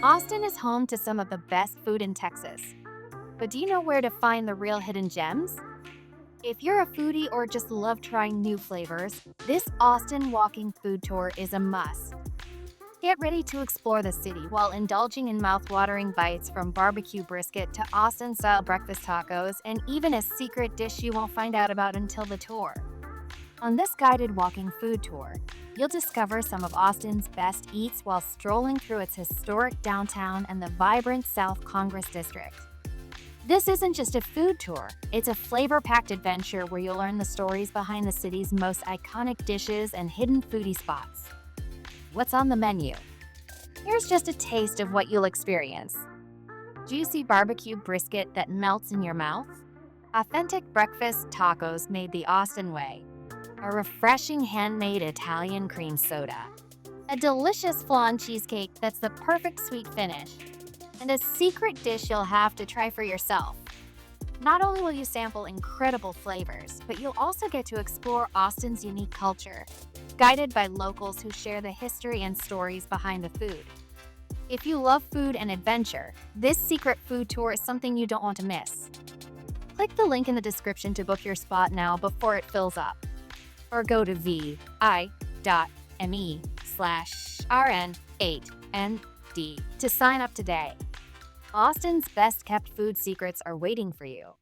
Austin is home to some of the best food in Texas. But do you know where to find the real hidden gems? If you're a foodie or just love trying new flavors, this Austin walking food tour is a must. Get ready to explore the city while indulging in mouth-watering bites from barbecue brisket to Austin-style breakfast tacos and even a secret dish you won't find out about until the tour. On this guided walking food tour, you'll discover some of Austin's best eats while strolling through its historic downtown and the vibrant South Congress District. This isn't just a food tour, it's a flavor-packed adventure where you'll learn the stories behind the city's most iconic dishes and hidden foodie spots. What's on the menu? Here's just a taste of what you'll experience. Juicy barbecue brisket that melts in your mouth. Authentic breakfast tacos made the Austin way. A refreshing handmade Italian cream soda. A delicious flan cheesecake that's the perfect sweet finish. And a secret dish you'll have to try for yourself. Not only will you sample incredible flavors, but you'll also get to explore Austin's unique culture, guided by locals who share the history and stories behind the food. If you love food and adventure, this secret food tour is something you don't want to miss. Click the link in the description to book your spot now before it fills up. Or go to vi.me/rn8nd to sign up today. Austin's best kept food secrets are waiting for you.